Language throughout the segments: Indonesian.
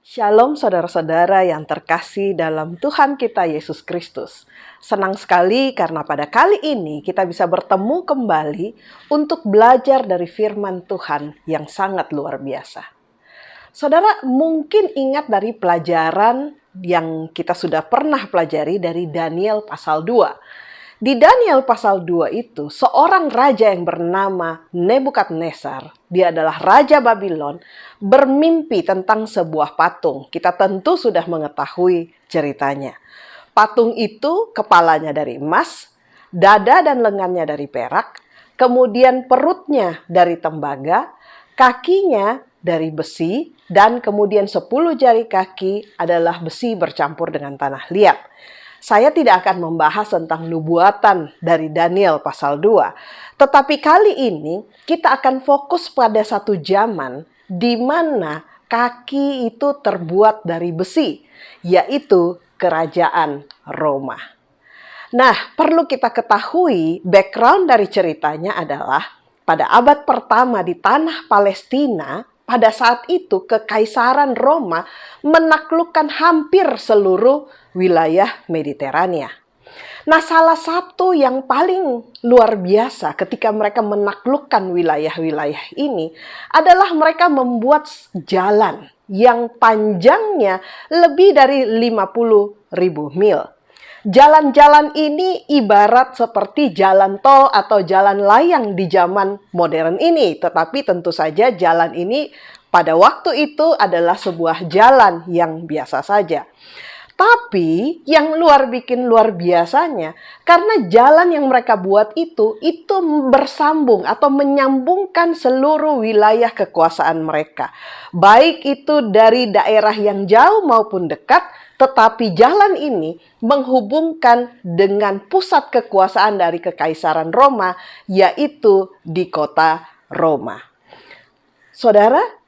Shalom saudara-saudara yang terkasih dalam Tuhan kita Yesus Kristus. Senang sekali karena pada kali ini kita bisa bertemu kembali untuk belajar dari firman Tuhan yang sangat luar biasa. Saudara mungkin ingat dari pelajaran yang kita sudah pernah pelajari dari Daniel pasal 2. Di Daniel pasal 2 itu, seorang raja yang bernama Nebukadnezar, dia adalah Raja Babylon, bermimpi tentang sebuah patung. Kita tentu sudah mengetahui ceritanya. Patung itu kepalanya dari emas, dada dan lengannya dari perak, kemudian perutnya dari tembaga, kakinya dari besi, dan kemudian 10 jari kaki adalah besi bercampur dengan tanah liat. Saya tidak akan membahas tentang nubuatan dari Daniel pasal 2. Tetapi kali ini kita akan fokus pada satu zaman di mana kaki itu terbuat dari besi, yaitu kerajaan Roma. Nah, perlu kita ketahui background dari ceritanya adalah pada abad pertama di tanah Palestina, pada saat itu Kekaisaran Roma menaklukkan hampir seluruh wilayah Mediterania. Nah, salah satu yang paling luar biasa ketika mereka menaklukkan wilayah-wilayah ini adalah mereka membuat jalan yang panjangnya lebih dari 50.000 mil. Jalan-jalan ini ibarat seperti jalan tol atau jalan layang di zaman modern ini. Tetapi tentu saja jalan ini pada waktu itu adalah sebuah jalan yang biasa saja. Tapi yang bikin luar biasanya, karena jalan yang mereka buat itu bersambung atau menyambungkan seluruh wilayah kekuasaan mereka. Baik itu dari daerah yang jauh maupun dekat, tetapi jalan ini menghubungkan dengan pusat kekuasaan dari Kekaisaran Roma, yaitu di kota Roma. Saudara,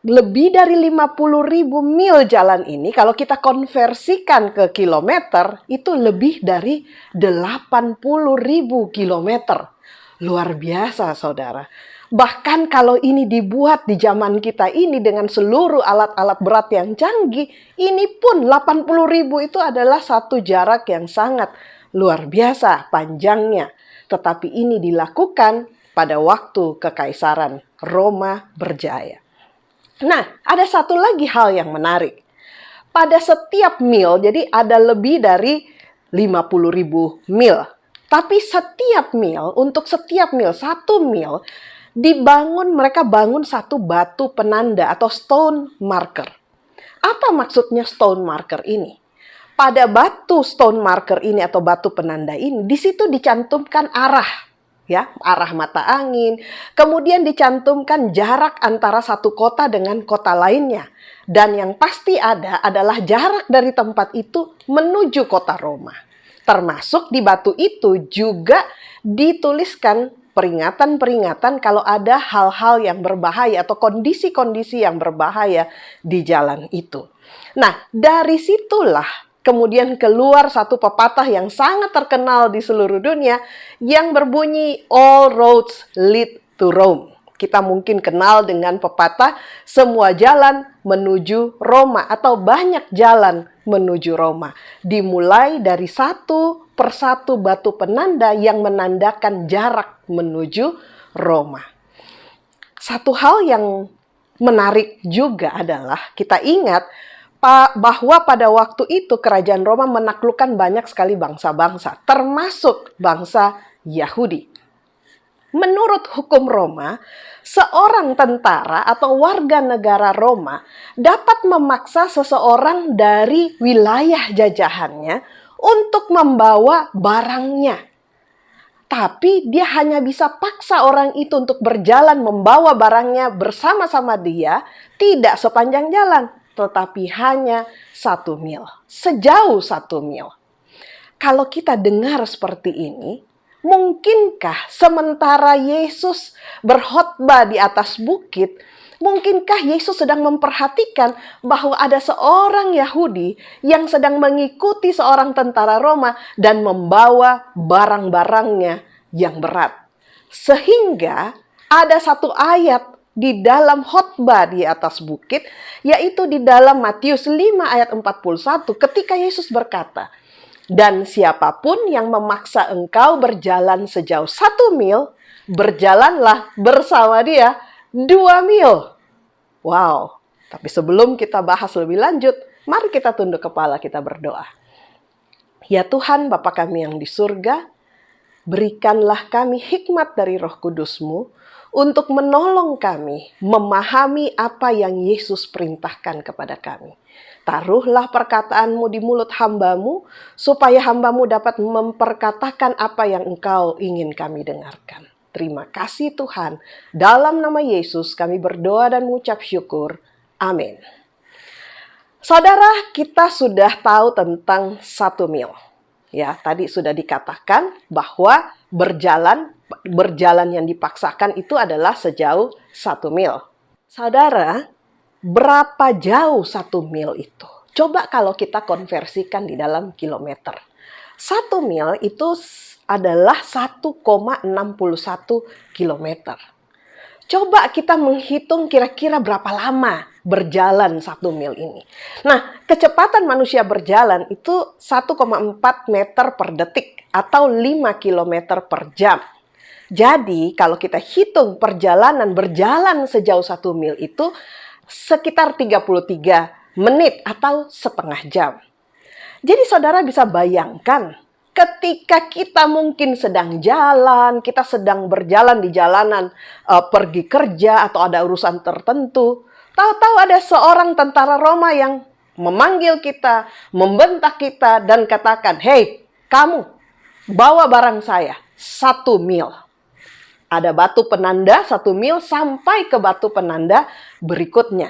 lebih dari 50.000 mil jalan ini, kalau kita konversikan ke kilometer, itu lebih dari 80.000 kilometer. Luar biasa, saudara. Bahkan kalau ini dibuat di zaman kita ini dengan seluruh alat-alat berat yang canggih, ini pun 80.000 itu adalah satu jarak yang sangat luar biasa panjangnya. Tetapi ini dilakukan pada waktu Kekaisaran Roma berjaya. Nah, ada satu lagi hal yang menarik. Pada setiap mil, jadi ada lebih dari 50.000 mil. Tapi untuk setiap mil, 1 mil, mereka bangun satu batu penanda atau stone marker. Apa maksudnya stone marker ini? Pada batu stone marker ini atau batu penanda ini, di situ dicantumkan arah mata angin. Kemudian dicantumkan jarak antara satu kota dengan kota lainnya. Dan yang pasti adalah jarak dari tempat itu menuju kota Roma. Termasuk di batu itu juga dituliskan peringatan-peringatan kalau ada hal-hal yang berbahaya atau kondisi-kondisi yang berbahaya di jalan itu. Nah, dari situlah kemudian keluar satu pepatah yang sangat terkenal di seluruh dunia yang berbunyi all roads lead to Rome. Kita mungkin kenal dengan pepatah semua jalan menuju Roma atau banyak jalan menuju Roma. Dimulai dari satu persatu batu penanda yang menandakan jarak menuju Roma. Satu hal yang menarik juga adalah kita ingat bahwa pada waktu itu kerajaan Roma menaklukkan banyak sekali bangsa-bangsa, termasuk bangsa Yahudi. Menurut hukum Roma, seorang tentara atau warga negara Roma dapat memaksa seseorang dari wilayah jajahannya untuk membawa barangnya. Tapi dia hanya bisa paksa orang itu untuk berjalan membawa barangnya bersama-sama dia, tidak sepanjang jalan, tetapi hanya 1 mil, sejauh 1 mil. Kalau kita dengar seperti ini, mungkinkah sementara Yesus berkhotbah di atas bukit, mungkinkah Yesus sedang memperhatikan bahwa ada seorang Yahudi yang sedang mengikuti seorang tentara Roma dan membawa barang-barangnya yang berat. Sehingga ada satu ayat di dalam khotbah di atas bukit, yaitu di dalam Matius 5 ayat 41 ketika Yesus berkata, "Dan siapapun yang memaksa engkau berjalan sejauh 1 mil, berjalanlah bersama dia 2 mil." Wow, tapi sebelum kita bahas lebih lanjut, mari kita tunduk kepala, kita berdoa. Ya Tuhan, Bapa kami yang di surga, berikanlah kami hikmat dari Roh Kudus-Mu untuk menolong kami memahami apa yang Yesus perintahkan kepada kami. Taruhlah perkataan-Mu di mulut hamba-Mu, supaya hamba-Mu dapat memperkatakan apa yang Engkau ingin kami dengarkan. Terima kasih Tuhan. Dalam nama Yesus kami berdoa dan mengucap syukur. Amin. Saudara, kita sudah tahu tentang 1 mil. Ya, tadi sudah dikatakan bahwa berjalan yang dipaksakan itu adalah sejauh 1 mil. Saudara, berapa jauh 1 mil itu? Coba kalau kita konversikan di dalam kilometer. 1 mil itu adalah 1,61 kilometer. Coba kita menghitung kira-kira berapa lama berjalan 1 mil ini. Nah, kecepatan manusia berjalan itu 1,4 meter per detik atau 5 kilometer per jam. Jadi, kalau kita hitung perjalanan berjalan sejauh 1 mil itu sekitar 33 menit atau setengah jam. Jadi, saudara bisa bayangkan ketika kita mungkin sedang jalan, kita sedang berjalan di jalanan, pergi kerja atau ada urusan tertentu, tahu-tahu ada seorang tentara Roma yang memanggil kita, membentak kita, dan katakan, "Hei, kamu, bawa barang saya 1 mil. Ada batu penanda 1 mil sampai ke batu penanda berikutnya."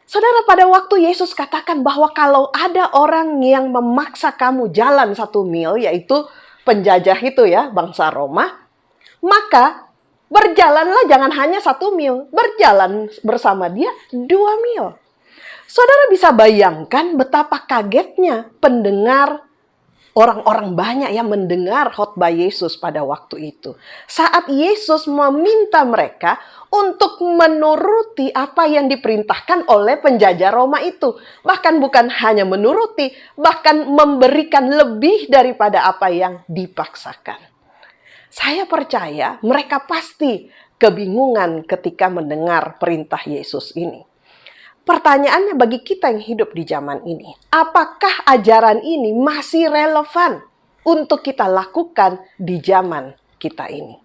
Saudara, pada waktu Yesus katakan bahwa kalau ada orang yang memaksa kamu jalan 1 mil, yaitu penjajah itu ya, bangsa Roma, maka berjalanlah jangan hanya 1 mil, berjalan bersama dia 2 mil. Saudara bisa bayangkan betapa kagetnya pendengar, orang-orang banyak yang mendengar khotbah Yesus pada waktu itu. Saat Yesus meminta mereka untuk menuruti apa yang diperintahkan oleh penjajah Roma itu. Bahkan bukan hanya menuruti, bahkan memberikan lebih daripada apa yang dipaksakan. Saya percaya mereka pasti kebingungan ketika mendengar perintah Yesus ini. Pertanyaannya bagi kita yang hidup di zaman ini, apakah ajaran ini masih relevan untuk kita lakukan di zaman kita ini?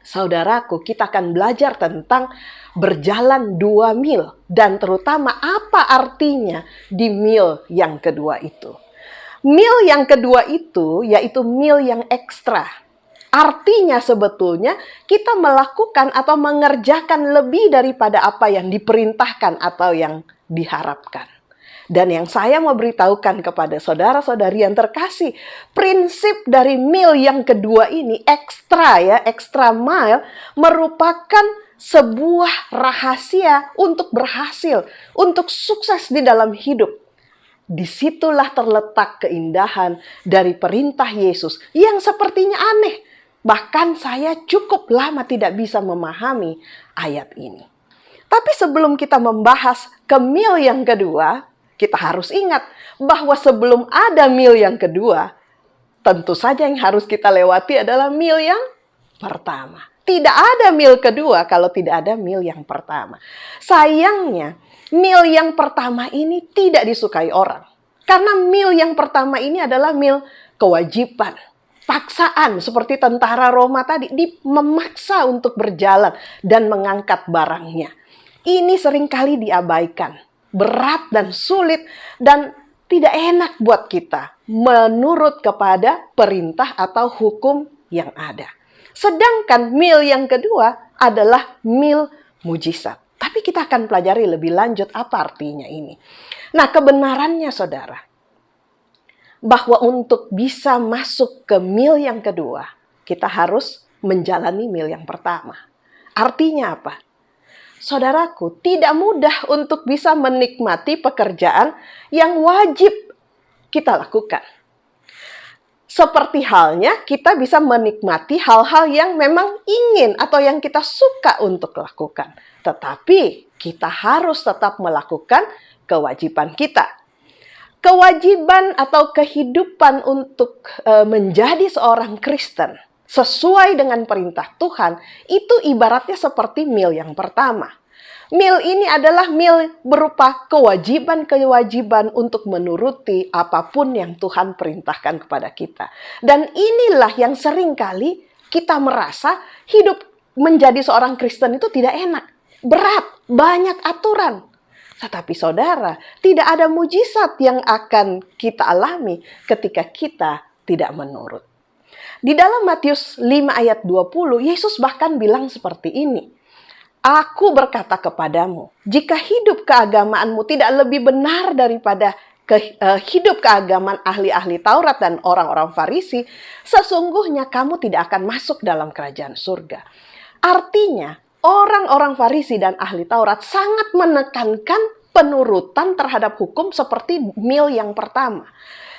Saudaraku, kita akan belajar tentang berjalan 2 mil dan terutama apa artinya di mil yang kedua itu. Mil yang kedua itu yaitu mil yang ekstra. Artinya sebetulnya kita melakukan atau mengerjakan lebih daripada apa yang diperintahkan atau yang diharapkan. Dan yang saya mau beritahukan kepada saudara-saudari yang terkasih, prinsip dari mil yang kedua ini, extra mile, merupakan sebuah rahasia untuk berhasil, untuk sukses di dalam hidup. Disitulah terletak keindahan dari perintah Yesus yang sepertinya aneh. Bahkan saya cukup lama tidak bisa memahami ayat ini. Tapi sebelum kita membahas ke mil yang kedua, kita harus ingat bahwa sebelum ada mil yang kedua, tentu saja yang harus kita lewati adalah mil yang pertama. Tidak ada mil kedua kalau tidak ada mil yang pertama. Sayangnya, mil yang pertama ini tidak disukai orang. Karena mil yang pertama ini adalah mil kewajiban. Paksaan seperti tentara Roma tadi memaksa untuk berjalan dan mengangkat barangnya. Ini seringkali diabaikan, berat dan sulit dan tidak enak buat kita menurut kepada perintah atau hukum yang ada. Sedangkan mil yang kedua adalah mil mujizat. Tapi kita akan pelajari lebih lanjut apa artinya ini. Nah, kebenarannya saudara, bahwa untuk bisa masuk ke mil yang kedua, kita harus menjalani mil yang pertama. Artinya apa? Saudaraku, tidak mudah untuk bisa menikmati pekerjaan yang wajib kita lakukan. Seperti halnya kita bisa menikmati hal-hal yang memang ingin atau yang kita suka untuk lakukan. Tetapi kita harus tetap melakukan kewajiban kita. Kewajiban atau kehidupan untuk menjadi seorang Kristen sesuai dengan perintah Tuhan, itu ibaratnya seperti meal yang pertama. Meal ini adalah meal berupa kewajiban-kewajiban untuk menuruti apapun yang Tuhan perintahkan kepada kita. Dan inilah yang seringkali kita merasa hidup menjadi seorang Kristen itu tidak enak, berat, banyak aturan. Tetapi saudara, tidak ada mujizat yang akan kita alami ketika kita tidak menurut. Di dalam Matius 5 ayat 20, Yesus bahkan bilang seperti ini. Aku berkata kepadamu, jika hidup keagamaanmu tidak lebih benar daripada hidup keagamaan ahli-ahli Taurat dan orang-orang Farisi, sesungguhnya kamu tidak akan masuk dalam kerajaan surga. Artinya, orang-orang Farisi dan ahli Taurat sangat menekankan penurutan terhadap hukum seperti meal yang pertama.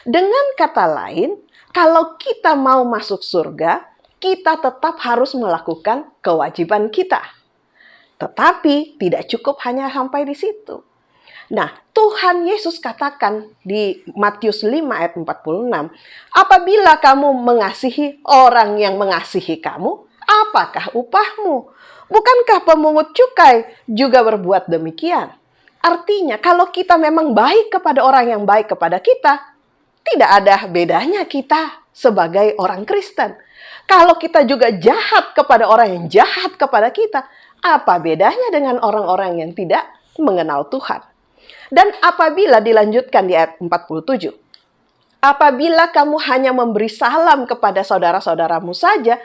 Dengan kata lain, kalau kita mau masuk surga, kita tetap harus melakukan kewajiban kita. Tetapi tidak cukup hanya sampai di situ. Nah, Tuhan Yesus katakan di Matius 5 ayat 46, apabila kamu mengasihi orang yang mengasihi kamu, apakah upahmu? Bukankah pemungut cukai juga berbuat demikian? Artinya, kalau kita memang baik kepada orang yang baik kepada kita, tidak ada bedanya kita sebagai orang Kristen. Kalau kita juga jahat kepada orang yang jahat kepada kita, apa bedanya dengan orang-orang yang tidak mengenal Tuhan? Dan apabila dilanjutkan di ayat 47, apabila kamu hanya memberi salam kepada saudara-saudaramu saja,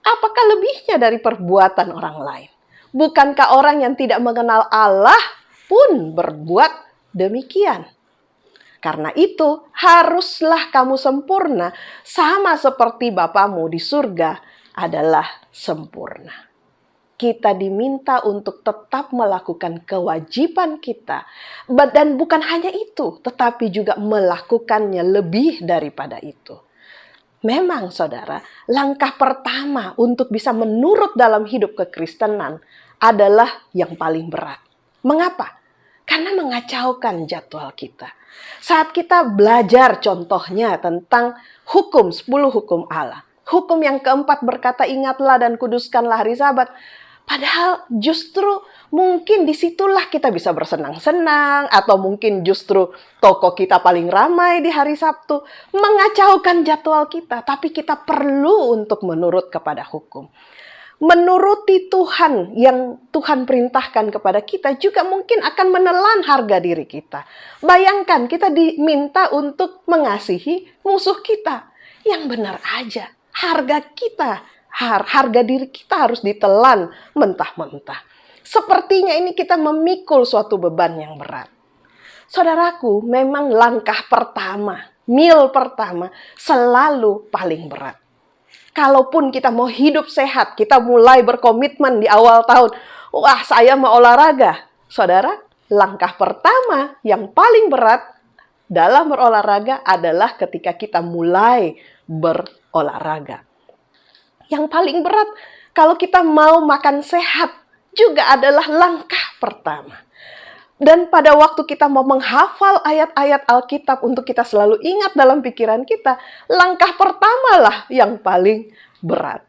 apakah lebihnya dari perbuatan orang lain? Bukankah orang yang tidak mengenal Allah pun berbuat demikian? Karena itu, haruslah kamu sempurna, sama seperti Bapamu di surga adalah sempurna. Kita diminta untuk tetap melakukan kewajiban kita. Dan bukan hanya itu, tetapi juga melakukannya lebih daripada itu. Memang saudara, langkah pertama untuk bisa menurut dalam hidup kekristenan adalah yang paling berat. Mengapa? Karena mengacaukan jadwal kita. Saat kita belajar contohnya tentang hukum, 10 hukum Allah. Hukum yang keempat berkata, ingatlah dan kuduskanlah hari Sabat. Padahal justru mungkin disitulah kita bisa bersenang-senang, atau mungkin justru toko kita paling ramai di hari Sabtu, mengacaukan jadwal kita. Tapi kita perlu untuk menurut kepada hukum. Menuruti Tuhan yang Tuhan perintahkan kepada kita juga mungkin akan menelan harga diri kita. Bayangkan kita diminta untuk mengasihi musuh kita. Yang benar aja, harga diri kita harus ditelan mentah-mentah. Sepertinya ini kita memikul suatu beban yang berat. Saudaraku, memang langkah pertama, meal pertama selalu paling berat. Kalaupun kita mau hidup sehat, kita mulai berkomitmen di awal tahun, wah saya mau olahraga. Saudara, langkah pertama yang paling berat dalam berolahraga adalah ketika kita mulai berolahraga. Yang paling berat kalau kita mau makan sehat juga adalah langkah pertama. Dan pada waktu kita mau menghafal ayat-ayat Alkitab untuk kita selalu ingat dalam pikiran kita, langkah pertamalah yang paling berat.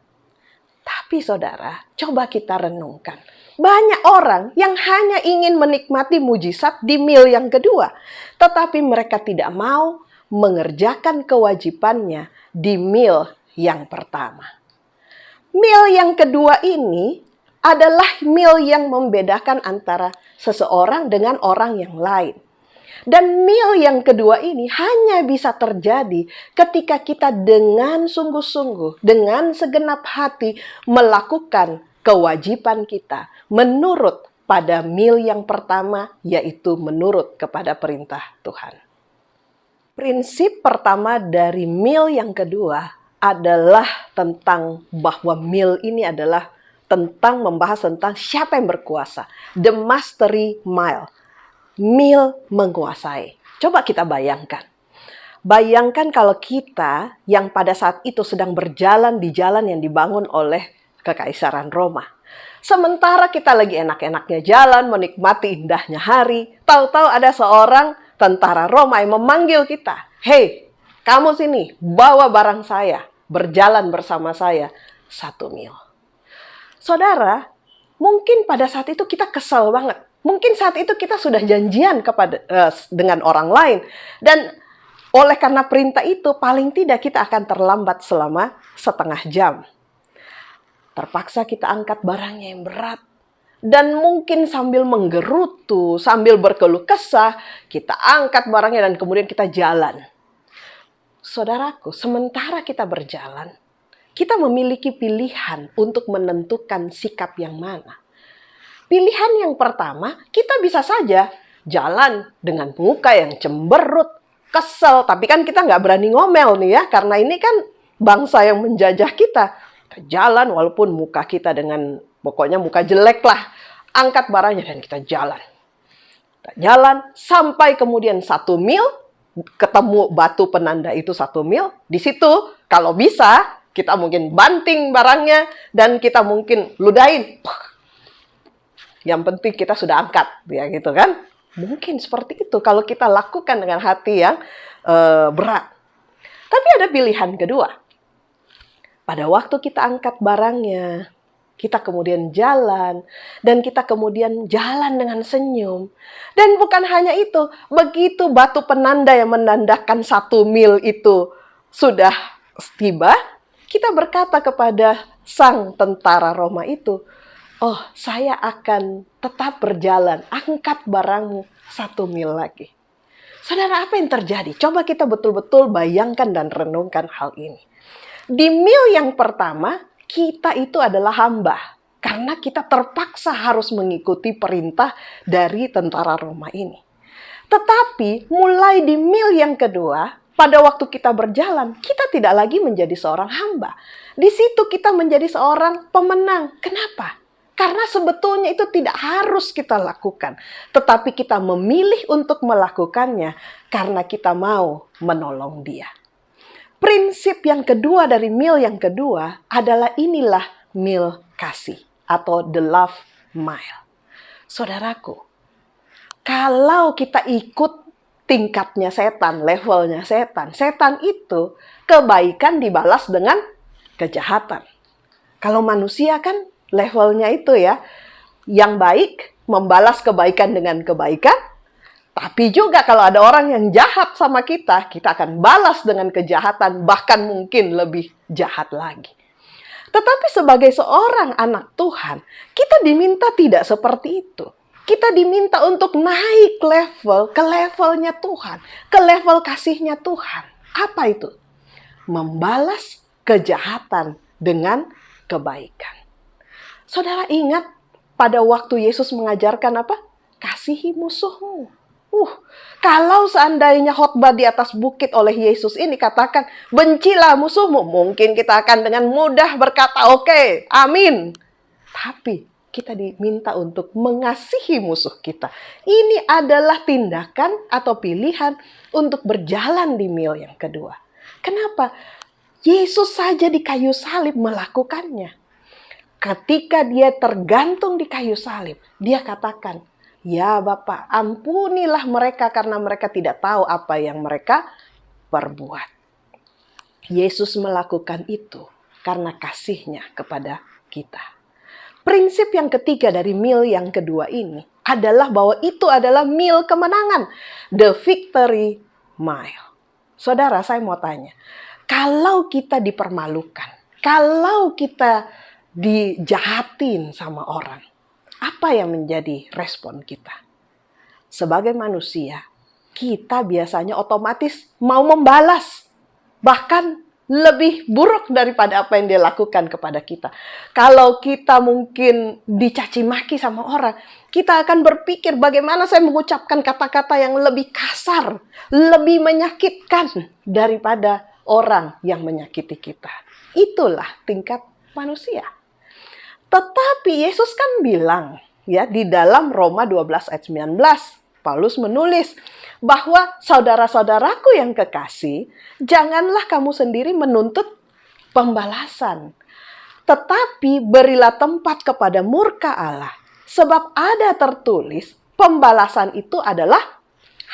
Tapi saudara, coba kita renungkan. Banyak orang yang hanya ingin menikmati mujizat di meal yang kedua, tetapi mereka tidak mau mengerjakan kewajibannya di meal yang pertama. Meal yang kedua ini adalah meal yang membedakan antara seseorang dengan orang yang lain. Dan meal yang kedua ini hanya bisa terjadi ketika kita dengan sungguh-sungguh, dengan segenap hati melakukan kewajiban kita menurut pada meal yang pertama, yaitu menurut kepada perintah Tuhan. Prinsip pertama dari meal yang kedua adalah tentang bahwa meal ini adalah tentang membahas tentang siapa yang berkuasa. The mastery meal. Meal menguasai. Coba kita bayangkan. Bayangkan kalau kita yang pada saat itu sedang berjalan di jalan yang dibangun oleh Kekaisaran Roma. Sementara kita lagi enak-enaknya jalan, menikmati indahnya hari, tahu-tahu ada seorang tentara Roma yang memanggil kita. Hei, kamu sini, bawa barang saya, berjalan bersama saya 1 mil. Saudara, mungkin pada saat itu kita kesal banget. Mungkin saat itu kita sudah janjian dengan orang lain. Dan oleh karena perintah itu, paling tidak kita akan terlambat selama setengah jam. Terpaksa kita angkat barangnya yang berat. Dan mungkin sambil menggerutu, sambil berkeluh kesah, kita angkat barangnya dan kemudian kita jalan. Saudaraku, sementara kita berjalan, kita memiliki pilihan untuk menentukan sikap yang mana. Pilihan yang pertama, kita bisa saja jalan dengan muka yang cemberut, kesel, tapi kan kita nggak berani ngomel nih ya, karena ini kan bangsa yang menjajah kita. Kita jalan walaupun muka kita dengan, pokoknya muka jelek lah, angkat barangnya dan kita jalan. Kita jalan sampai kemudian 1 mil, ketemu batu penanda itu 1 mil, di situ kalau bisa kita mungkin banting barangnya dan kita mungkin ludahin. Yang penting kita sudah angkat, ya gitu kan? Mungkin seperti itu kalau kita lakukan dengan hati yang berat. Tapi ada pilihan kedua. Pada waktu kita angkat barangnya, kita kemudian jalan, dan kita kemudian jalan dengan senyum. Dan bukan hanya itu, begitu batu penanda yang menandakan 1 mil itu sudah tiba, kita berkata kepada sang tentara Roma itu, oh, saya akan tetap berjalan, angkat barangmu 1 mil lagi. Saudara, apa yang terjadi? Coba kita betul-betul bayangkan dan renungkan hal ini. Di mil yang pertama, kita itu adalah hamba. Karena kita terpaksa harus mengikuti perintah dari tentara Roma ini. Tetapi mulai di mil yang kedua, pada waktu kita berjalan, kita tidak lagi menjadi seorang hamba. Di situ kita menjadi seorang pemenang. Kenapa? Karena sebetulnya itu tidak harus kita lakukan. Tetapi kita memilih untuk melakukannya karena kita mau menolong dia. Prinsip yang kedua dari mil yang kedua adalah inilah mil kasih atau the love mile. Saudaraku, kalau kita ikut tingkatnya setan, levelnya setan, setan itu kebaikan dibalas dengan kejahatan. Kalau manusia kan levelnya itu ya, yang baik membalas kebaikan dengan kebaikan, tapi juga kalau ada orang yang jahat sama kita, kita akan balas dengan kejahatan, bahkan mungkin lebih jahat lagi. Tetapi sebagai seorang anak Tuhan, kita diminta tidak seperti itu. Kita diminta untuk naik level ke levelnya Tuhan, ke level kasihnya Tuhan. Apa itu? Membalas kejahatan dengan kebaikan. Saudara ingat pada waktu Yesus mengajarkan apa? Kasihi musuhmu. Kalau seandainya khotbah di atas bukit oleh Yesus ini katakan, bencilah musuhmu, mungkin kita akan dengan mudah berkata, oke, amin. Tapi kita diminta untuk mengasihi musuh kita. Ini adalah tindakan atau pilihan untuk berjalan di mil yang kedua. Kenapa? Yesus saja di kayu salib melakukannya. Ketika dia tergantung di kayu salib, dia katakan, ya Bapa, ampunilah mereka karena mereka tidak tahu apa yang mereka perbuat. Yesus melakukan itu karena kasihnya kepada kita. Prinsip yang ketiga dari mil yang kedua ini adalah bahwa itu adalah mil kemenangan. The victory mile. Saudara, saya mau tanya. Kalau kita dipermalukan, kalau kita dijahatin sama orang, apa yang menjadi respon kita? Sebagai manusia, kita biasanya otomatis mau membalas. Bahkan lebih buruk daripada apa yang dia lakukan kepada kita. Kalau kita mungkin dicaci maki sama orang, kita akan berpikir bagaimana saya mengucapkan kata-kata yang lebih kasar, lebih menyakitkan daripada orang yang menyakiti kita. Itulah tingkat manusia. Tetapi Yesus kan bilang, ya, di dalam Roma 12 ayat 19, Paulus menulis bahwa saudara-saudaraku yang kekasih, janganlah kamu sendiri menuntut pembalasan. Tetapi berilah tempat kepada murka Allah. Sebab ada tertulis, pembalasan itu adalah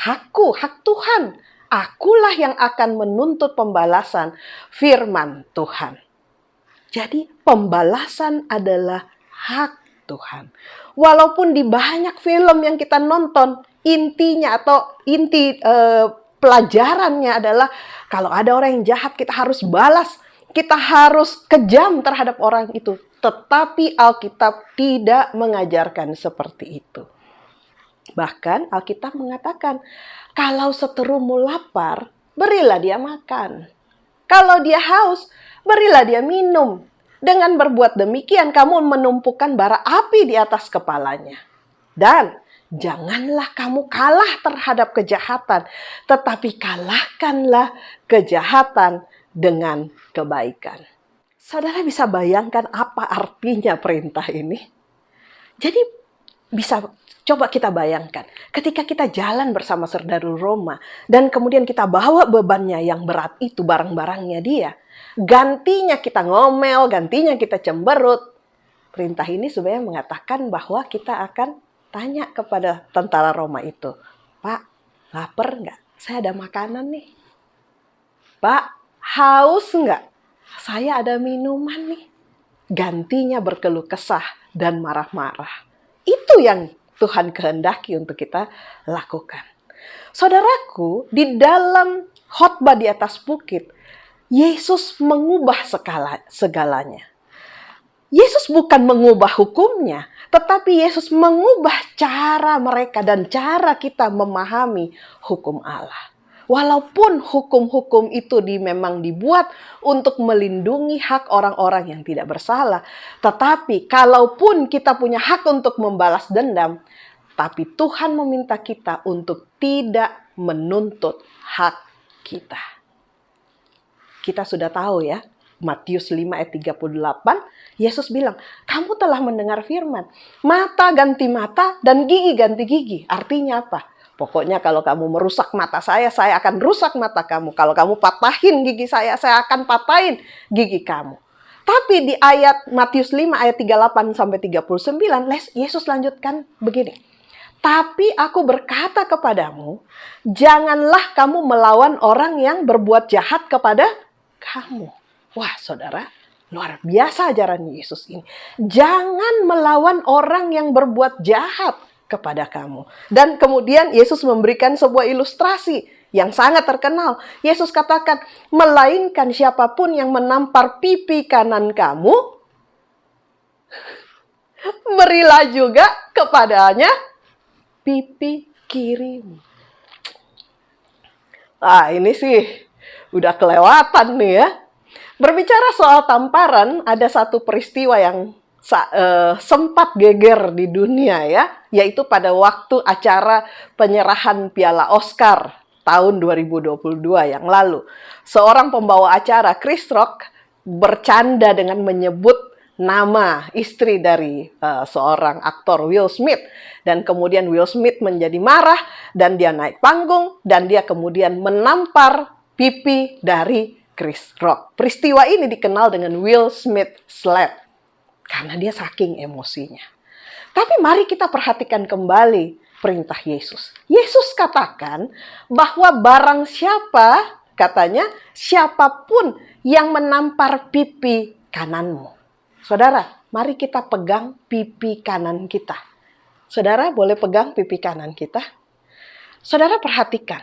hakku, hak Tuhan. Akulah yang akan menuntut pembalasan, firman Tuhan. Jadi pembalasan adalah hak Tuhan. Walaupun di banyak film yang kita nonton, intinya atau inti pelajarannya adalah kalau ada orang yang jahat kita harus balas, kita harus kejam terhadap orang itu. Tetapi Alkitab tidak mengajarkan seperti itu. Bahkan Alkitab mengatakan, kalau seterumu lapar, berilah dia makan. Kalau dia haus, berilah dia minum. Dengan berbuat demikian, kamu menumpukan bara api di atas kepalanya. Dan janganlah kamu kalah terhadap kejahatan, tetapi kalahkanlah kejahatan dengan kebaikan. Saudara bisa bayangkan apa artinya perintah ini? Jadi bisa coba kita bayangkan, ketika kita jalan bersama saudara Roma, dan kemudian kita bawa bebannya yang berat itu, barang-barangnya dia, gantinya kita ngomel, gantinya kita cemberut. Perintah ini sebenarnya mengatakan bahwa kita akan tanya kepada tentara Roma itu, Pak, lapar nggak? Saya ada makanan nih. Pak, haus nggak? Saya ada minuman nih. Gantinya berkeluh kesah dan marah-marah. Itu yang Tuhan kehendaki untuk kita lakukan. Saudaraku, di dalam khotbah di atas bukit, Yesus mengubah segalanya. Yesus bukan mengubah hukumnya, tetapi Yesus mengubah cara mereka dan cara kita memahami hukum Allah. Walaupun hukum-hukum itu memang dibuat untuk melindungi hak orang-orang yang tidak bersalah. Tetapi kalaupun kita punya hak untuk membalas dendam, tapi Tuhan meminta kita untuk tidak menuntut hak kita. Kita sudah tahu ya, Matius 5 ayat 38, Yesus bilang, kamu telah mendengar firman, mata ganti mata dan gigi ganti gigi. Artinya apa? Pokoknya kalau kamu merusak mata saya akan rusak mata kamu. Kalau kamu patahin gigi saya akan patahin gigi kamu. Tapi di ayat Matius 5 ayat 38 sampai 39, Yesus lanjutkan begini. Tapi aku berkata kepadamu, janganlah kamu melawan orang yang berbuat jahat kepada kamu. Wah, saudara, luar biasa ajaran Yesus ini. Jangan melawan orang yang berbuat jahat kepada kamu. Dan kemudian Yesus memberikan sebuah ilustrasi yang sangat terkenal. Yesus katakan, melainkan siapapun yang menampar pipi kanan kamu, berilah juga kepadanya pipi kirimu. Ini sih udah kelewatan nih ya. Berbicara soal tamparan, ada satu peristiwa yang sempat geger di dunia ya, yaitu pada waktu acara penyerahan Piala Oscar tahun 2022 yang lalu. Seorang pembawa acara, Chris Rock, bercanda dengan menyebut nama istri dari seorang aktor, Will Smith. Dan kemudian Will Smith menjadi marah dan dia naik panggung dan dia kemudian menampar pipi dari Chris Rock. Peristiwa ini dikenal dengan Will Smith slap. Karena dia saking emosinya. Tapi mari kita perhatikan kembali perintah Yesus. Yesus katakan bahwa barang siapa, katanya, siapapun yang menampar pipi kananmu. Saudara, mari kita pegang pipi kanan kita. Saudara boleh pegang pipi kanan kita? Saudara perhatikan.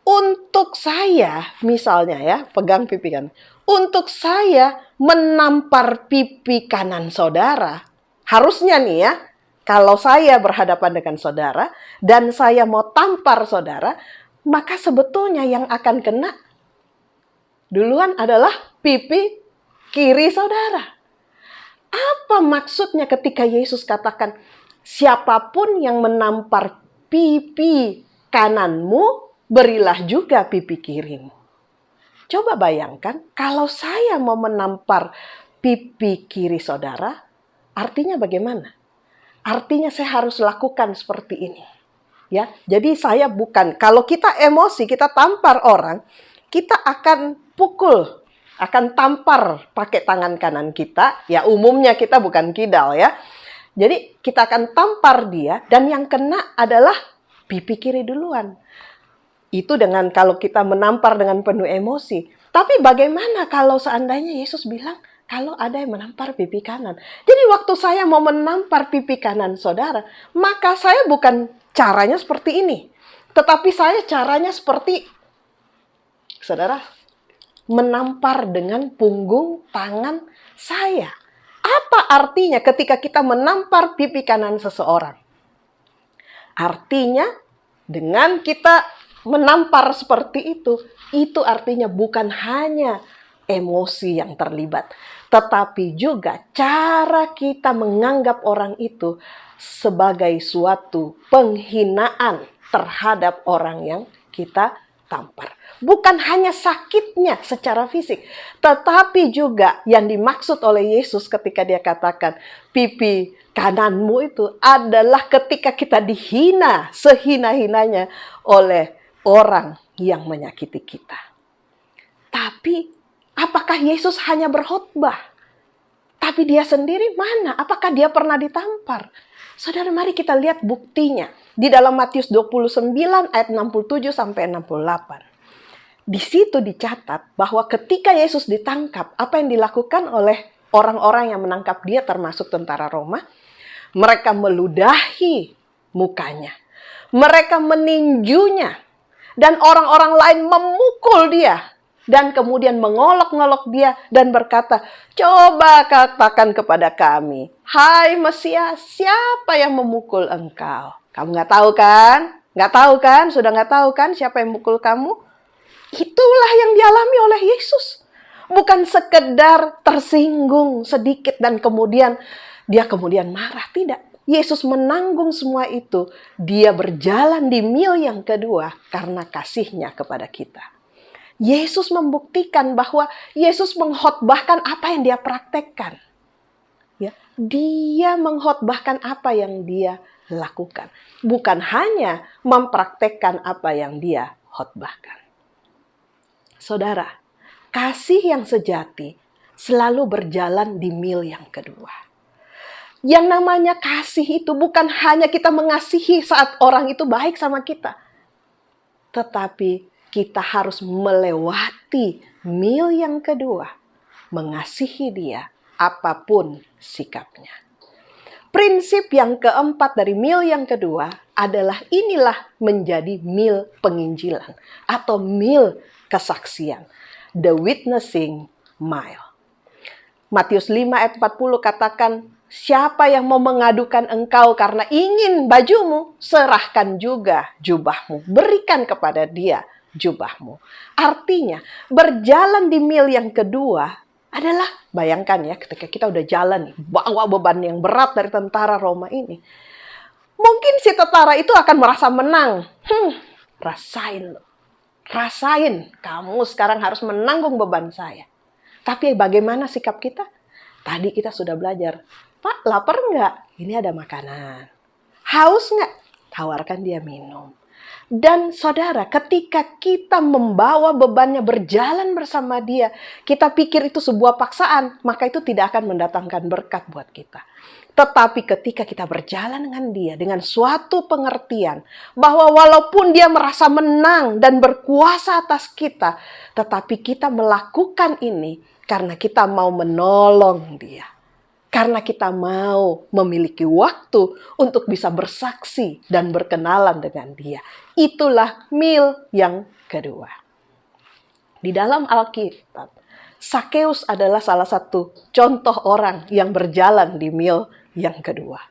Untuk saya, misalnya ya, pegang pipi kanan. Untuk saya menampar pipi kanan saudara, harusnya nih ya, kalau saya berhadapan dengan saudara dan saya mau tampar saudara, maka sebetulnya yang akan kena duluan adalah pipi kiri saudara. Apa maksudnya ketika Yesus katakan, siapapun yang menampar pipi kananmu, berilah juga pipi kirimu. Coba bayangkan, kalau saya mau menampar pipi kiri saudara, artinya bagaimana? Artinya saya harus lakukan seperti ini. Ya, jadi saya bukan, kalau kita emosi, kita tampar orang, kita akan pukul, akan tampar pakai tangan kanan kita. Ya, umumnya kita bukan kidal ya. Jadi kita akan tampar dia, dan yang kena adalah pipi kiri duluan. Itu dengan kalau kita menampar dengan penuh emosi. Tapi bagaimana kalau seandainya Yesus bilang, kalau ada yang menampar pipi kanan. Jadi waktu saya mau menampar pipi kanan saudara, maka saya bukan caranya seperti ini. Tetapi saya caranya seperti, saudara, menampar dengan punggung tangan saya. Apa artinya ketika kita menampar pipi kanan seseorang? Artinya dengan kita menampar seperti itu artinya bukan hanya emosi yang terlibat, tetapi juga cara kita menganggap orang itu sebagai suatu penghinaan terhadap orang yang kita tampar. Bukan hanya sakitnya secara fisik, tetapi juga yang dimaksud oleh Yesus ketika dia katakan pipi kananmu itu adalah ketika kita dihina sehina-hinanya oleh orang yang menyakiti kita. Tapi apakah Yesus hanya berkhotbah? Tapi dia sendiri mana? Apakah dia pernah ditampar? Saudara, mari kita lihat buktinya di dalam Matius 29 ayat 67 sampai 68. Di situ dicatat bahwa ketika Yesus ditangkap, apa yang dilakukan oleh orang-orang yang menangkap dia termasuk tentara Roma? Mereka meludahi mukanya. Mereka meninjunya. Dan orang-orang lain memukul dia. Dan kemudian mengolok-ngolok dia dan berkata, coba katakan kepada kami, hai Mesias, siapa yang memukul engkau? Kamu nggak tahu kan? Nggak tahu kan? Sudah nggak tahu kan siapa yang memukul kamu? Itulah yang dialami oleh Yesus. Bukan sekedar tersinggung sedikit dan kemudian dia marah. Tidak. Yesus menanggung semua itu. Dia berjalan di mil yang kedua karena kasihnya kepada kita. Yesus membuktikan bahwa Yesus mengkhotbahkan apa yang dia praktekkan. Ya, dia mengkhotbahkan apa yang dia lakukan. Bukan hanya mempraktekkan apa yang dia khotbahkan. Saudara, kasih yang sejati selalu berjalan di mil yang kedua. Yang namanya kasih itu bukan hanya kita mengasihi saat orang itu baik sama kita. Tetapi kita harus melewati mil yang kedua. Mengasihi dia apapun sikapnya. Prinsip yang keempat dari mil yang kedua adalah inilah menjadi mil penginjilan atau mil kesaksian. The witnessing mile. Matius 5 ayat 40 katakan, siapa yang mau mengadukan engkau karena ingin bajumu, serahkan juga jubahmu. Berikan kepada dia jubahmu. Artinya, berjalan di mil yang kedua adalah, bayangkan ya, ketika kita udah jalan, bawa beban yang berat dari tentara Roma ini. Mungkin si tentara itu akan merasa menang. Rasain lo. Rasain, kamu sekarang harus menanggung beban saya. Tapi bagaimana sikap kita? Tadi kita sudah belajar. Pak, lapar nggak? Ini ada makanan. Haus nggak? Tawarkan dia minum. Dan saudara, ketika kita membawa bebannya berjalan bersama dia, kita pikir itu sebuah paksaan, maka itu tidak akan mendatangkan berkat buat kita. Tetapi ketika kita berjalan dengan dia, dengan suatu pengertian, bahwa walaupun dia merasa menang dan berkuasa atas kita, tetapi kita melakukan ini karena kita mau menolong dia. Karena kita mau memiliki waktu untuk bisa bersaksi dan berkenalan dengan dia. Itulah mil yang kedua. Di dalam Alkitab, Sakeus adalah salah satu contoh orang yang berjalan di mil yang kedua.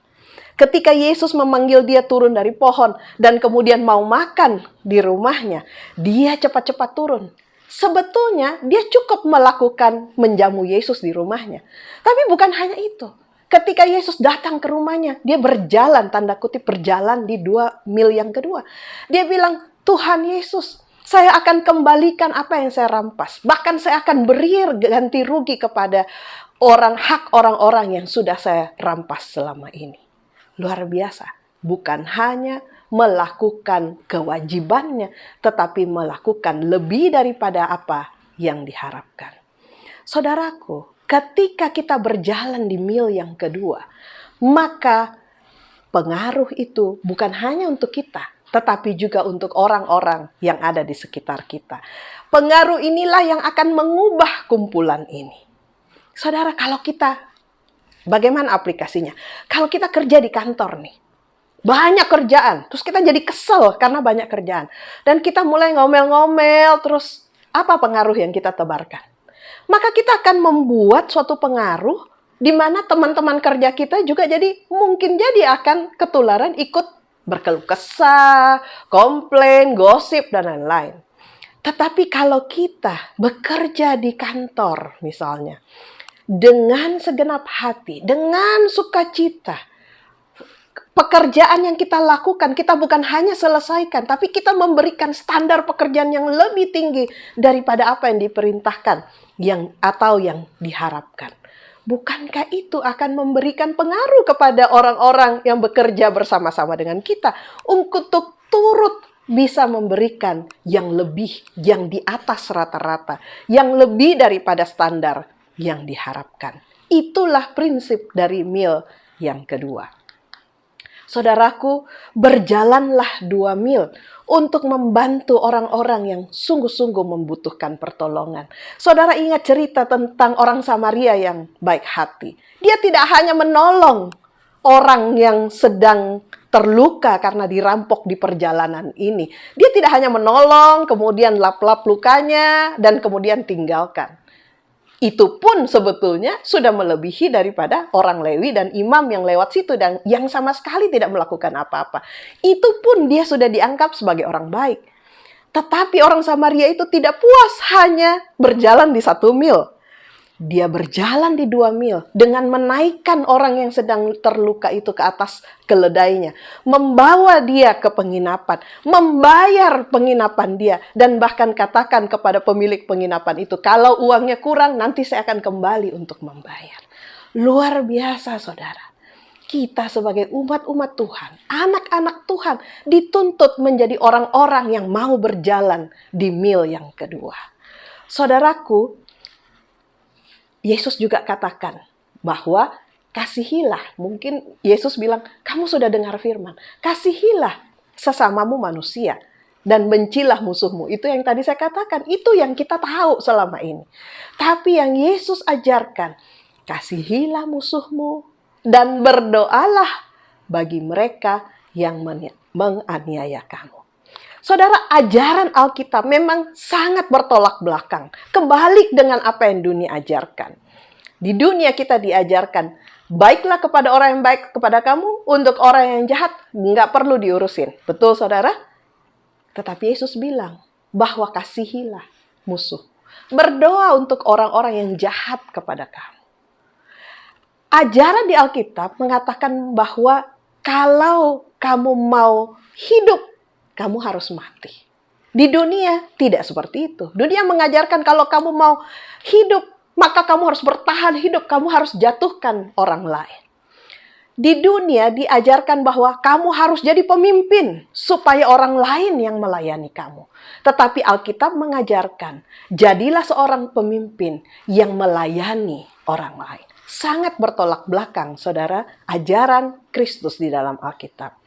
Ketika Yesus memanggil dia turun dari pohon dan kemudian mau makan di rumahnya, dia cepat-cepat turun. Sebetulnya dia cukup melakukan menjamu Yesus di rumahnya. Tapi bukan hanya itu. Ketika Yesus datang ke rumahnya, dia berjalan, tanda kutip berjalan di 2 mil yang kedua. Dia bilang, Tuhan Yesus, saya akan kembalikan apa yang saya rampas. Bahkan saya akan beri ganti rugi kepada hak orang-orang yang sudah saya rampas selama ini. Luar biasa. Bukan hanya melakukan kewajibannya, tetapi melakukan lebih daripada apa yang diharapkan. Saudaraku, ketika kita berjalan di mil yang kedua, maka pengaruh itu bukan hanya untuk kita, tetapi juga untuk orang-orang yang ada di sekitar kita. Pengaruh inilah yang akan mengubah kumpulan ini. Saudara, kalau kita, bagaimana aplikasinya? Kalau kita kerja di kantor nih, banyak kerjaan, terus kita jadi kesel karena banyak kerjaan. Dan kita mulai ngomel-ngomel, terus apa pengaruh yang kita tebarkan? Maka kita akan membuat suatu pengaruh di mana teman-teman kerja kita juga mungkin jadi akan ketularan ikut berkeluh kesah, komplain, gosip, dan lain-lain. Tetapi kalau kita bekerja di kantor misalnya, dengan segenap hati, dengan sukacita, pekerjaan yang kita lakukan, kita bukan hanya selesaikan, tapi kita memberikan standar pekerjaan yang lebih tinggi daripada apa yang diperintahkan atau yang diharapkan. Bukankah itu akan memberikan pengaruh kepada orang-orang yang bekerja bersama-sama dengan kita untuk turut bisa memberikan yang lebih, yang di atas rata-rata, yang lebih daripada standar yang diharapkan. Itulah prinsip dari mil yang kedua. Saudaraku, berjalanlah 2 mil untuk membantu orang-orang yang sungguh-sungguh membutuhkan pertolongan. Saudara ingat cerita tentang orang Samaria yang baik hati. Dia tidak hanya menolong orang yang sedang terluka karena dirampok di perjalanan ini. Dia tidak hanya menolong, kemudian lap-lap lukanya, dan kemudian tinggalkan. Itu pun sebetulnya sudah melebihi daripada orang Lewi dan imam yang lewat situ dan yang sama sekali tidak melakukan apa-apa. Itu pun dia sudah dianggap sebagai orang baik. Tetapi orang Samaria itu tidak puas hanya berjalan di 1 mil. Dia berjalan di 2 mil dengan menaikkan orang yang sedang terluka itu ke atas keledainya, membawa dia ke penginapan, membayar penginapan dia, dan bahkan katakan kepada pemilik penginapan itu, kalau uangnya kurang nanti saya akan kembali untuk membayar. Luar biasa, saudara. Kita sebagai umat-umat Tuhan, anak-anak Tuhan, dituntut menjadi orang-orang yang mau berjalan di mil yang kedua. Saudaraku, Yesus juga katakan bahwa kasihilah. Mungkin Yesus bilang, kamu sudah dengar firman. Kasihilah sesamamu manusia dan bencilah musuhmu. Itu yang tadi saya katakan. Itu yang kita tahu selama ini. Tapi yang Yesus ajarkan, kasihilah musuhmu dan berdoalah bagi mereka yang menganiaya kamu. Saudara, ajaran Alkitab memang sangat bertolak belakang. Kebalik dengan apa yang dunia ajarkan. Di dunia kita diajarkan, baiklah kepada orang yang baik kepada kamu, untuk orang yang jahat nggak perlu diurusin. Betul, saudara? Tetapi Yesus bilang bahwa kasihilah musuh. Berdoa untuk orang-orang yang jahat kepada kamu. Ajaran di Alkitab mengatakan bahwa kalau kamu mau hidup, kamu harus mati. Di dunia tidak seperti itu. Dunia mengajarkan kalau kamu mau hidup, maka kamu harus bertahan hidup. Kamu harus jatuhkan orang lain. Di dunia diajarkan bahwa kamu harus jadi pemimpin supaya orang lain yang melayani kamu. Tetapi Alkitab mengajarkan, jadilah seorang pemimpin yang melayani orang lain. Sangat bertolak belakang, saudara, ajaran Kristus di dalam Alkitab.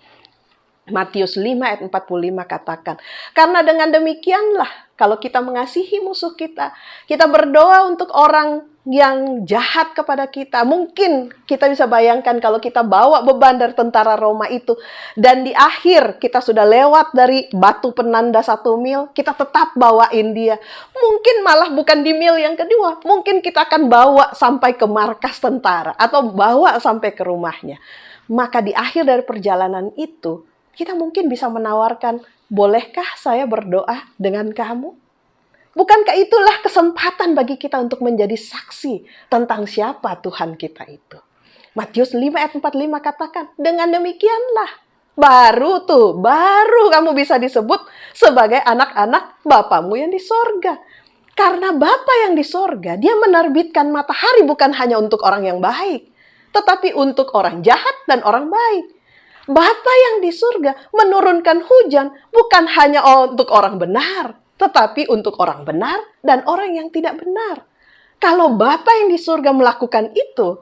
Matius 5 ayat 45 katakan, karena dengan demikianlah kalau kita mengasihi musuh kita, kita berdoa untuk orang yang jahat kepada kita. Mungkin kita bisa bayangkan kalau kita bawa beban dari tentara Roma itu, dan di akhir kita sudah lewat dari batu penanda 1 mil, kita tetap bawain dia. Mungkin malah bukan di mil yang kedua, mungkin kita akan bawa sampai ke markas tentara, atau bawa sampai ke rumahnya. Maka di akhir dari perjalanan itu, kita mungkin bisa menawarkan, bolehkah saya berdoa dengan kamu? Bukankah itulah kesempatan bagi kita untuk menjadi saksi tentang siapa Tuhan kita itu? Matius 5 ayat 45 katakan, dengan demikianlah, baru kamu bisa disebut sebagai anak-anak Bapamu yang di sorga. Karena Bapa yang di sorga, dia menerbitkan matahari bukan hanya untuk orang yang baik, tetapi untuk orang jahat dan orang baik. Bapa yang di surga menurunkan hujan bukan hanya untuk orang benar, tetapi untuk orang benar dan orang yang tidak benar. Kalau Bapa yang di surga melakukan itu,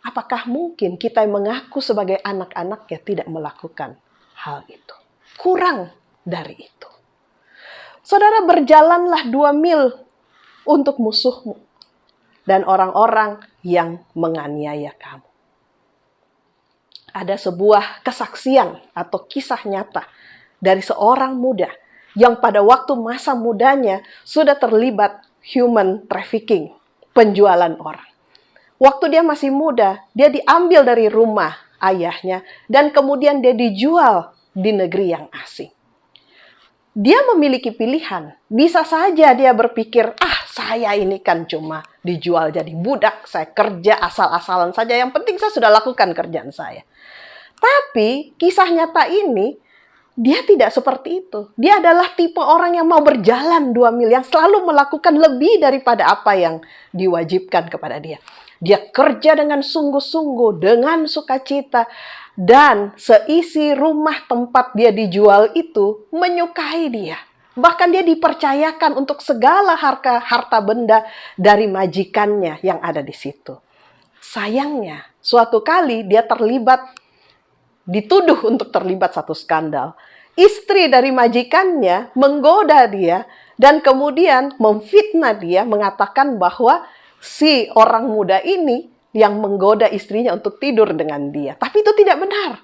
apakah mungkin kita yang mengaku sebagai anak-anaknya tidak melakukan hal itu? Kurang dari itu. Saudara, berjalanlah 2 mil untuk musuhmu dan orang-orang yang menganiaya kamu. Ada sebuah kesaksian atau kisah nyata dari seorang muda yang pada waktu masa mudanya sudah terlibat human trafficking, penjualan orang. Waktu dia masih muda, dia diambil dari rumah ayahnya dan kemudian dia dijual di negeri yang asing. Dia memiliki pilihan. Bisa saja dia berpikir, saya ini kan cuma dijual jadi budak, saya kerja asal-asalan saja, yang penting saya sudah lakukan kerjaan saya. Tapi kisah nyata ini, dia tidak seperti itu. Dia adalah tipe orang yang mau berjalan 2 mil, yang selalu melakukan lebih daripada apa yang diwajibkan kepada dia. Dia kerja dengan sungguh-sungguh, dengan sukacita, dan seisi rumah tempat dia dijual itu menyukai dia. Bahkan dia dipercayakan untuk segala harta benda dari majikannya yang ada di situ. Sayangnya, suatu kali dia dituduh untuk terlibat satu skandal. Istri dari majikannya menggoda dia dan kemudian memfitnah dia, mengatakan bahwa si orang muda ini yang menggoda istrinya untuk tidur dengan dia. Tapi itu tidak benar.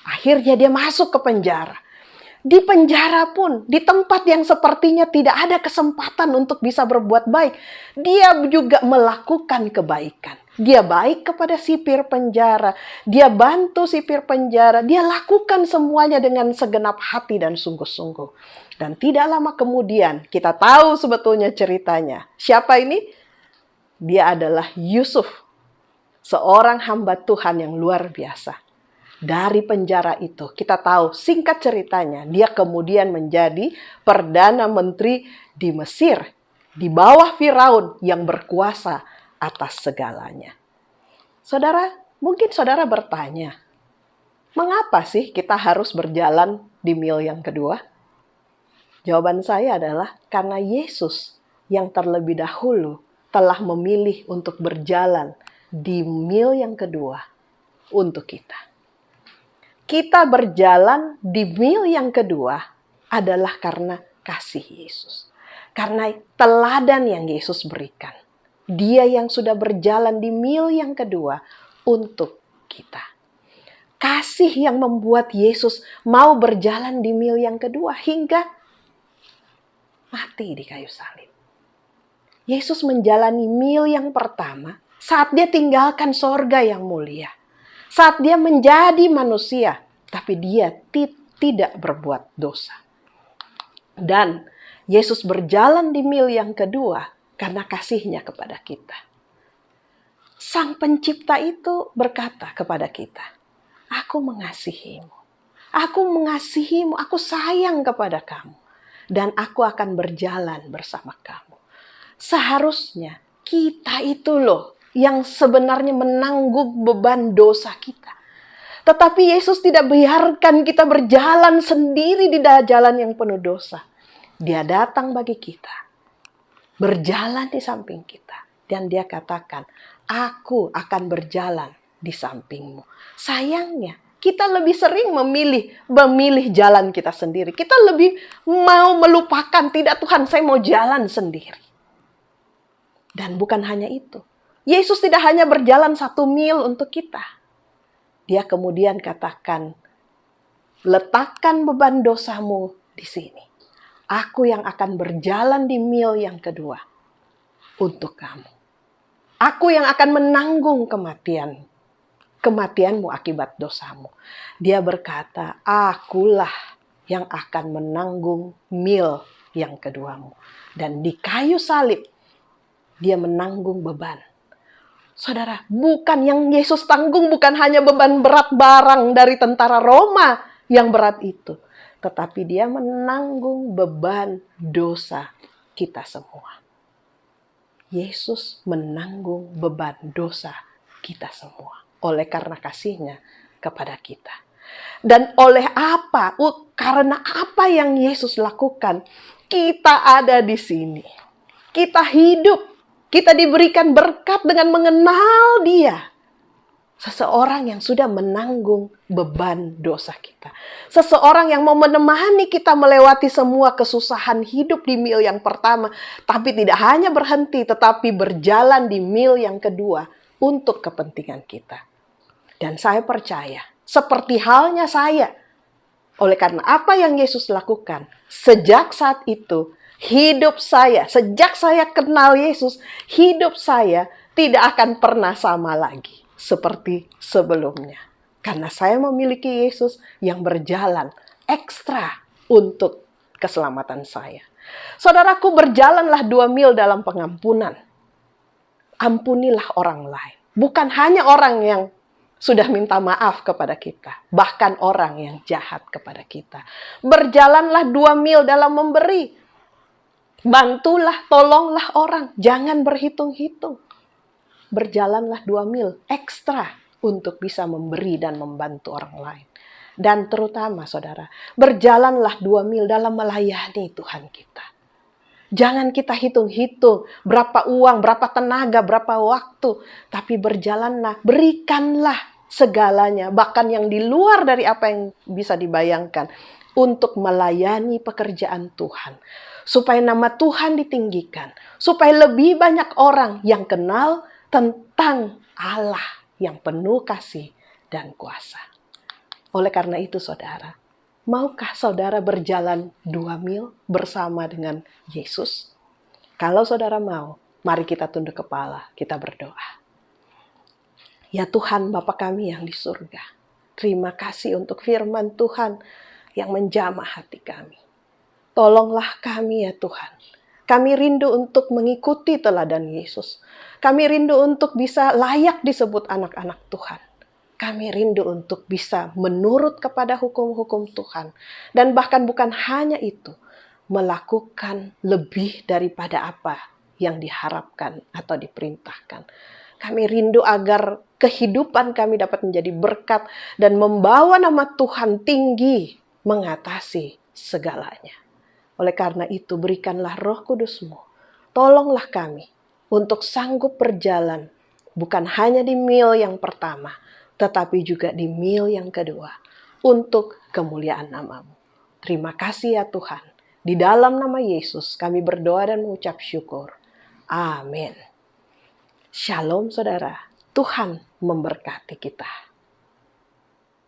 Akhirnya dia masuk ke penjara. Di penjara pun, di tempat yang sepertinya tidak ada kesempatan untuk bisa berbuat baik, dia juga melakukan kebaikan. Dia baik kepada sipir penjara, dia bantu sipir penjara, dia lakukan semuanya dengan segenap hati dan sungguh-sungguh. Dan tidak lama kemudian, kita tahu sebetulnya ceritanya. Siapa ini? Dia adalah Yusuf, seorang hamba Tuhan yang luar biasa. Dari penjara itu, kita tahu singkat ceritanya, dia kemudian menjadi Perdana Menteri di Mesir, di bawah Firaun yang berkuasa atas segalanya. Saudara, mungkin saudara bertanya, mengapa sih kita harus berjalan di mil yang kedua? Jawaban saya adalah karena Yesus yang terlebih dahulu telah memilih untuk berjalan di mil yang kedua untuk kita. Kita berjalan di mil yang kedua adalah karena kasih Yesus. Karena teladan yang Yesus berikan. Dia yang sudah berjalan di mil yang kedua untuk kita. Kasih yang membuat Yesus mau berjalan di mil yang kedua hingga mati di kayu salib. Yesus menjalani mil yang pertama saat dia tinggalkan sorga yang mulia. Saat dia menjadi manusia, tapi dia tidak berbuat dosa. Dan Yesus berjalan di mil yang kedua karena kasihnya kepada kita. Sang pencipta itu berkata kepada kita, aku mengasihimu. Aku mengasihimu, aku sayang kepada kamu. Dan aku akan berjalan bersama kamu. Seharusnya kita itu loh yang sebenarnya menanggung beban dosa kita. Tetapi Yesus tidak biarkan kita berjalan sendiri di jalan yang penuh dosa. Dia datang bagi kita, berjalan di samping kita. Dan dia katakan, aku akan berjalan di sampingmu. Sayangnya, kita lebih sering memilih jalan kita sendiri. Kita lebih mau melupakan, tidak Tuhan, saya mau jalan sendiri. Dan bukan hanya itu. Yesus tidak hanya berjalan 1 mil untuk kita. Dia kemudian katakan, letakkan beban dosamu di sini. Aku yang akan berjalan di mil yang kedua untuk kamu. Aku yang akan menanggung kematianmu akibat dosamu. Dia berkata, akulah yang akan menanggung mil yang keduamu. Dan di kayu salib, dia menanggung beban. Saudara, bukan yang Yesus tanggung bukan hanya beban berat barang dari tentara Roma yang berat itu. Tetapi dia menanggung beban dosa kita semua. Yesus menanggung beban dosa kita semua. Oleh karena kasihnya, kepada kita. Dan oleh apa? Karena apa yang Yesus lakukan, kita ada di sini. Kita hidup, kita diberikan berkat dengan mengenal Dia. Seseorang yang sudah menanggung beban dosa kita. Seseorang yang mau menemani kita melewati semua kesusahan hidup di mil yang pertama. Tapi tidak hanya berhenti, tetapi berjalan di mil yang kedua untuk kepentingan kita. Dan saya percaya, seperti halnya saya, oleh karena apa yang Yesus lakukan, sejak saat itu, hidup saya, sejak saya kenal Yesus, hidup saya tidak akan pernah sama lagi seperti sebelumnya. Karena saya memiliki Yesus yang berjalan ekstra untuk keselamatan saya. Saudaraku, berjalanlah 2 mil dalam pengampunan. Ampunilah orang lain. Bukan hanya orang yang sudah minta maaf kepada kita, bahkan orang yang jahat kepada kita. Berjalanlah 2 mil dalam memberi. Bantulah, tolonglah orang. Jangan berhitung-hitung. Berjalanlah 2 mil ekstra untuk bisa memberi dan membantu orang lain. Dan terutama saudara, berjalanlah 2 mil dalam melayani Tuhan kita. Jangan kita hitung-hitung berapa uang, berapa tenaga, berapa waktu. Tapi berjalanlah, berikanlah segalanya. Bahkan yang di luar dari apa yang bisa dibayangkan. Untuk melayani pekerjaan Tuhan. Supaya nama Tuhan ditinggikan. Supaya lebih banyak orang yang kenal tentang Allah yang penuh kasih dan kuasa. Oleh karena itu saudara, maukah saudara berjalan 2 mil bersama dengan Yesus? Kalau saudara mau, mari kita tunduk kepala, kita berdoa. Ya Tuhan Bapa kami yang di surga, terima kasih untuk firman Tuhan yang menjamah hati kami. Tolonglah kami ya Tuhan. Kami rindu untuk mengikuti teladan Yesus. Kami rindu untuk bisa layak disebut anak-anak Tuhan. Kami rindu untuk bisa menurut kepada hukum-hukum Tuhan. Dan bahkan bukan hanya itu, melakukan lebih daripada apa yang diharapkan atau diperintahkan. Kami rindu agar kehidupan kami dapat menjadi berkat dan membawa nama Tuhan tinggi mengatasi segalanya. Oleh karena itu, berikanlah Roh Kudus-Mu. Tolonglah kami untuk sanggup berjalan, bukan hanya di mil yang pertama, tetapi juga di mil yang kedua, untuk kemuliaan nama-Mu. Terima kasih ya Tuhan. Di dalam nama Yesus, kami berdoa dan mengucap syukur. Amin. Shalom saudara, Tuhan memberkati kita.